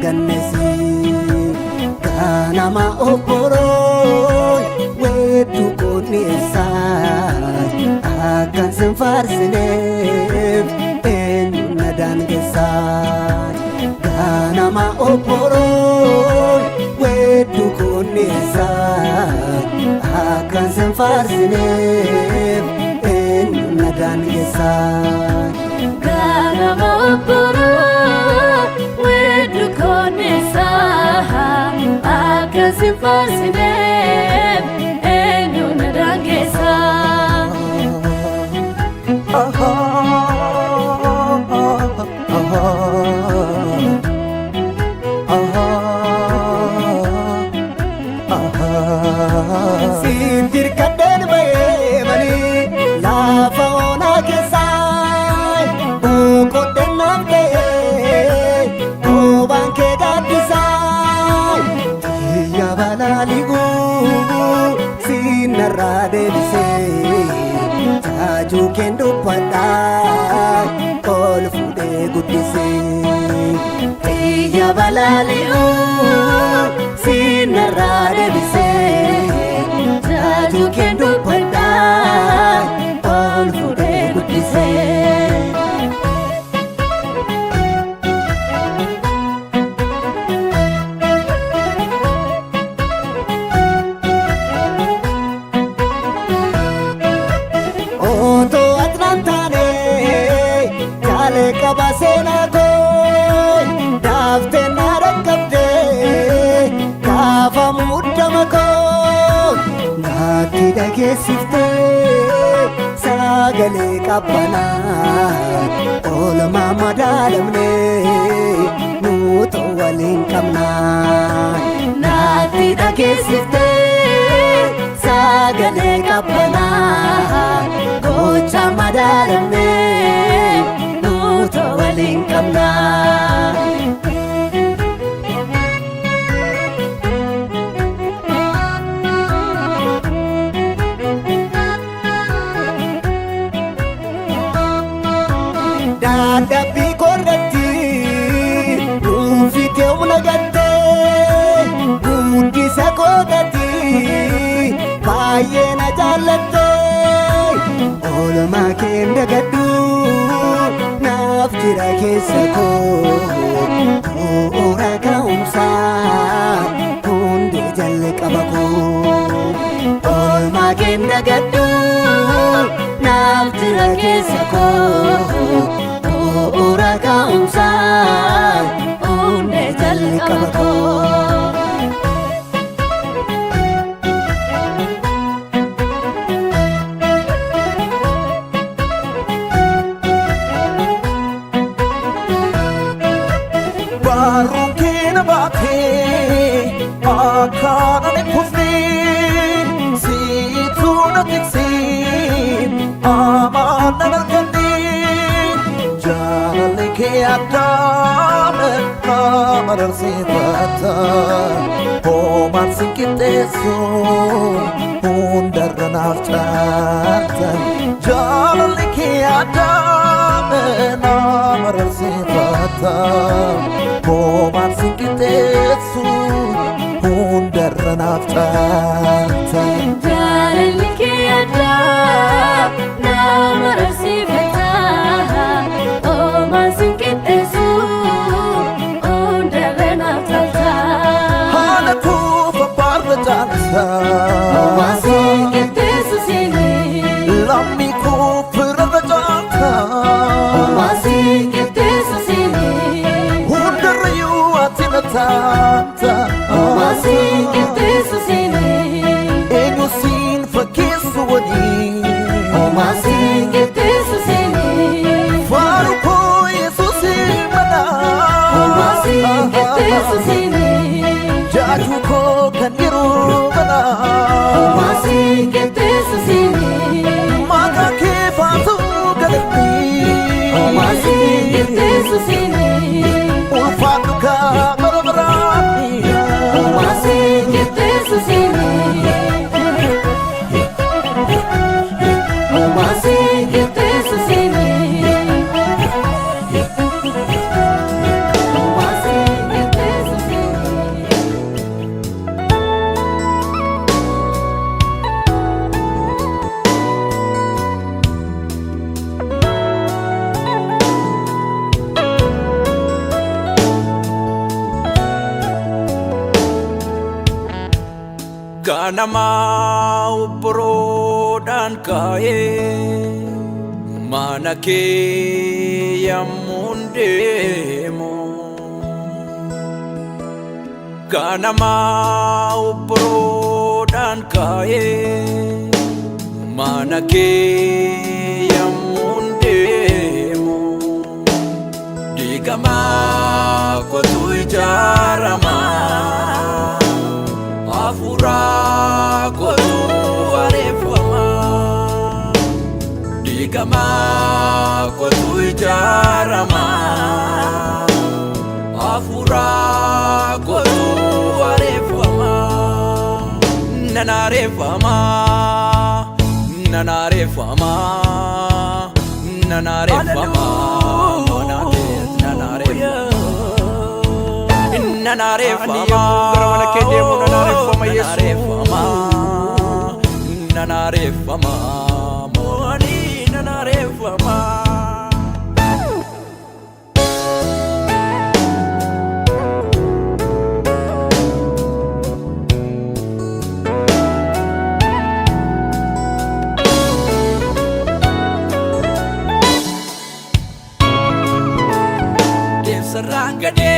gannesi kanama obboroon wetu konesa akan senfarsineef nadan gesa kanama obboroon wetu konesa akan senfarsineef nadan gesa kanama obboroon wetu konesa akan senfarsineef nadan gesa Sintir kaden baye mani lafa ona kesai boko denamte oban ke gadisai ya balaligu sinarade bise taju kendo pada kol fude gudise ya balaligu sinarade bise taju kendo pada kol fude gudise kabasena ko dafte narakabde kafa muddamako naati dhageessifte sagalee qabbana oolmaa madaalamne nuutu waliin qabna naati dhageessifte sagalee qabbana gocha madaalamne walin kamna dadabbi korratti duufite unagatte guddisa kootatti baay'ee na jaallatte oolmaa kee dagaddu jira keessa koo bu'uura ka'umsaa hundi jalli qaba koo oolmaa kee dagaddu naaf jira keessa koo bu'uura ka'umsaa hundi jalli qaba koo Barukina bate akana ne kufni situ na tiksi amana na kandi jale ke adam kamar sifata o man sinkitesu undar nafta jale ke adam namar sifata Koman sinkitesu hundarra naftata Jaalalli kee addaa nama rasiifata Koman sinkitesu hundarra naftata Haala kuufa barra jaalata Koman sinkitesu siini Lammi kuufirra jaalata Koman sinkitesu siini Tanta Omasi kitesu sini Ego sin fakesu wani Omasi kitesu sini Faru ko Jesus mana Omasi kitesu sini Jaju ko kanyiru mana Omasi kitesu sini Maka ke fatu galpi Omasi kitesu sini Ulfatu ka Omasi kitesu sini Omasi kitesu sini Omasi kitesu ganama ubroodhaan ka'ee mana kee yammuun deemu ganama ubroodhaan ka'ee mana kee yammuun deemu digama kotu ijaarama afura kotu arefama digama kotu ijaarama afura kotu arefama nanarefama nanarefama nanarefama nanarefama nanarefama moni nanarefama Sarangade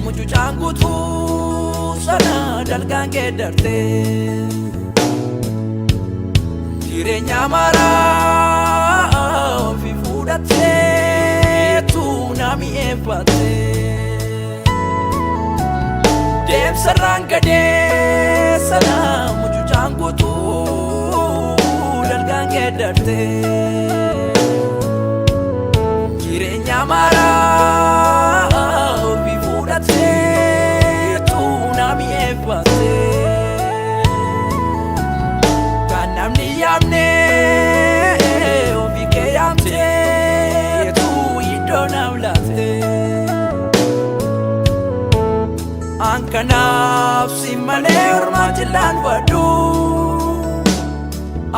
mucucaan guutuu sana dalgaan geeddarte jireenya maraa ofi fudhatteetu na mi'eeffatte sarangade sana mucucaan guutuu dalgaan geeddarte jireenya maraa ofi fudhatteetu na mi'eeffatte kan namni yaamne ofi kee yaamteetu iddoo naaf laatte an kanaaf si malee ormaa jillaan badhu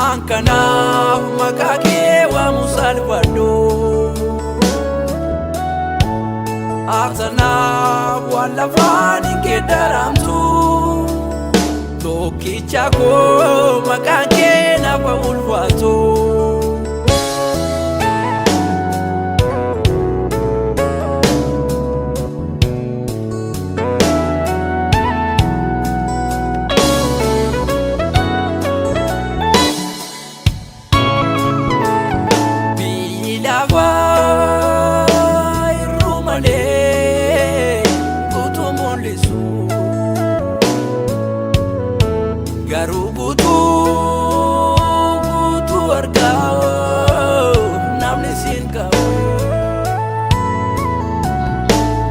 an kanaaf maqaa kee waamu salphadhu Arsanaaf waan lafaan hin geeddaramtu tokkicha koo maqaan kee naaf ulfaatu biyyi lafaa irruu malee Garuu guutuu argaa namni siin qabu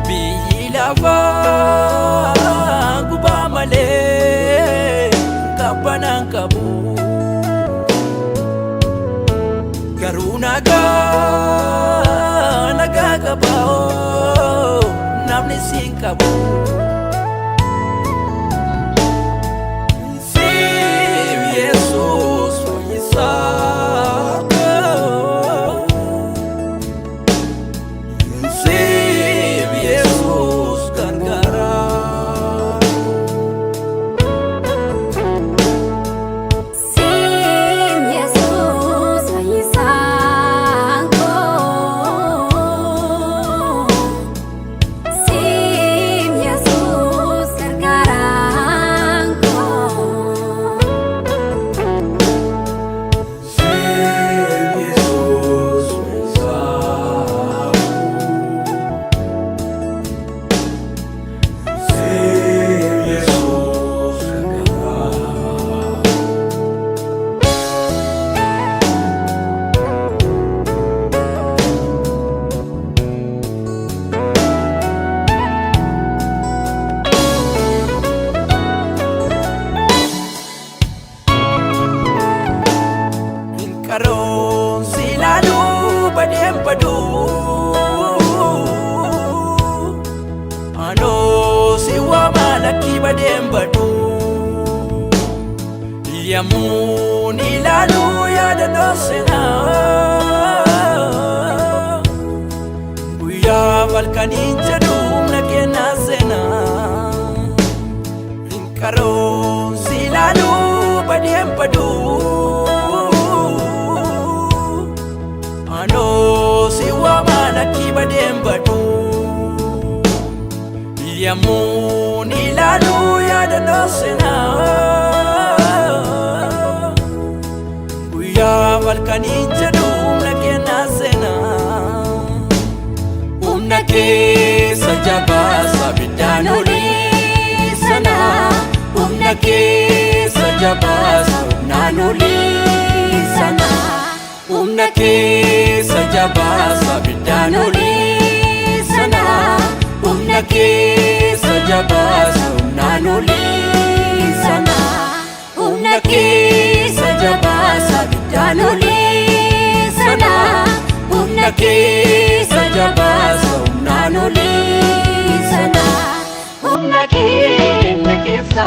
biyyi lafaa gubaa malee qabbanaan qabu garuu nagaa qabaa namni siin qabu Yamun ilalu ya danosena buya balkanin jadum na kenasena linkaro badeen badhu yammuun ilaaluu yaadannoo seenaa guyyaa halkanii jedhu humna kennaa seenaa humna keessa jabaasa biddaan olii sanaa humna keessa jabaasa humnaan olii sanaa humna keessa jabaasa biddaan olii sanaa humna keessa jabaasa humnaan olii sanaa humna keessa jabaasa biddaan olii sanaa humna keessa jabaasa humnaan olii sanaa humna keessa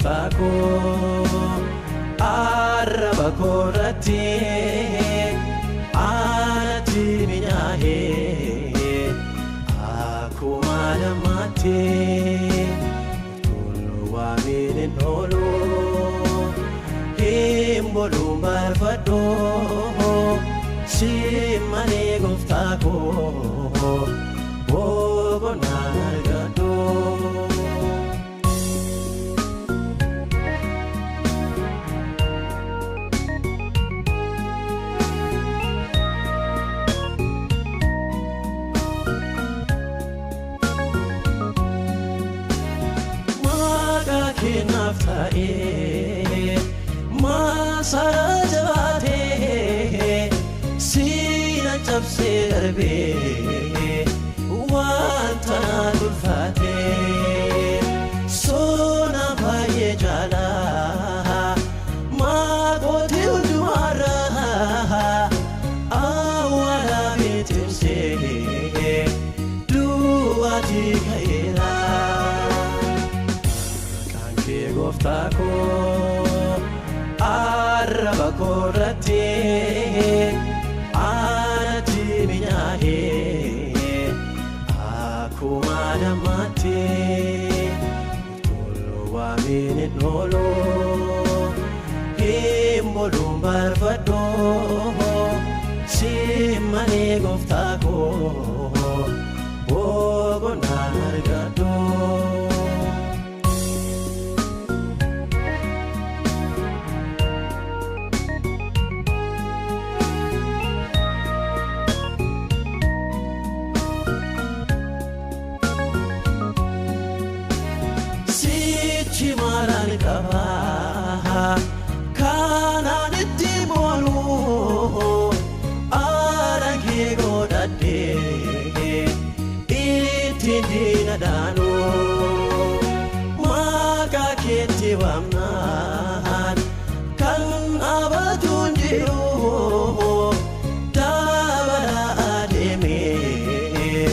gooftaa koo arraba koorratti anatti minyaa'ee akkuma namaatti tullu waamiin hin oolu hin boluun barbaadhu simmanii gooftaa koo boqonnaa argadhu. Kinaaf ta'ee maasara jabaatee siina cabsee darbee wanta ulfaatee soona baay'ee jaalaa maatii hundumaarraa awwaala beeksisee du'aatii ka'eera. Gooftaa koo arraba koorratti anatti minyaa'ee akkuma namaatti tullu waamiin hin oolu hin boluun barbaadhu simmanii gooftaa koo boqonnaa argadhu. Chimaran kaba kanan itti boonu arangee godhadhe ittiin diina dhaanu maqaa keetti waamnaan kan abatuun jiru dabala adeemee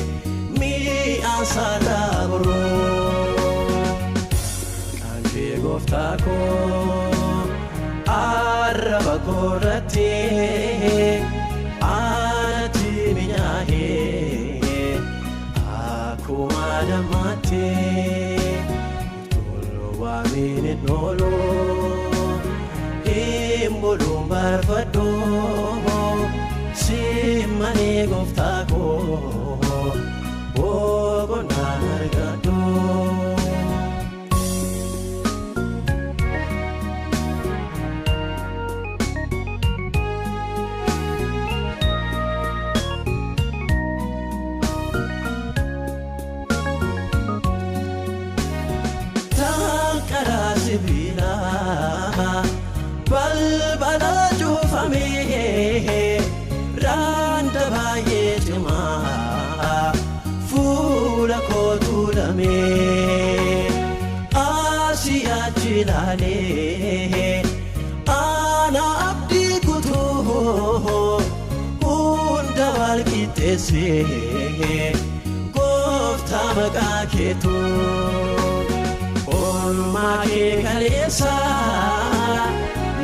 mi'aan saalaa boroo. Gooftaa koo arraba koorratti anatti minyaa'ee akkuma namaatti tullu waamiin hin oolu hin boluun barbaadhu simmanii gooftaa koo boqonnaa argadhu. Sibiila balbala cufamee randa baay'ee cimaa fuula koo tuulamee asii achi ilaalee ana abdii kutuu hunda wal qixxeessee gooftaa maqaa keetu. Olmaa kee kaleessa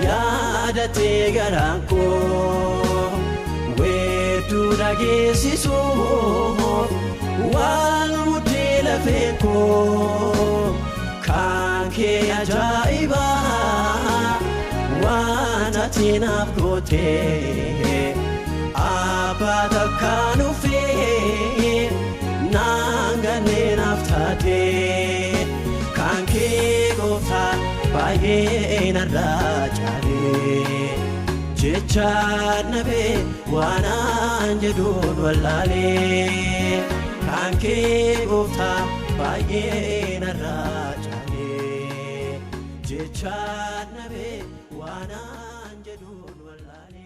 yaadatee garaan koo weedduu dhageessisuuf waan muddee lafee koo kan kee ajaa'ibaa waan ati naaf gootee abbaa takkaan ufee naan gannee naaf taatee. Kan kee gooftaa baay'ee narraa caalee jecha nabee waan an jedhuun wallaalee kan kee gooftaa baay'ee narraa caalee jecha nabee waan an jedhuun wallaalee.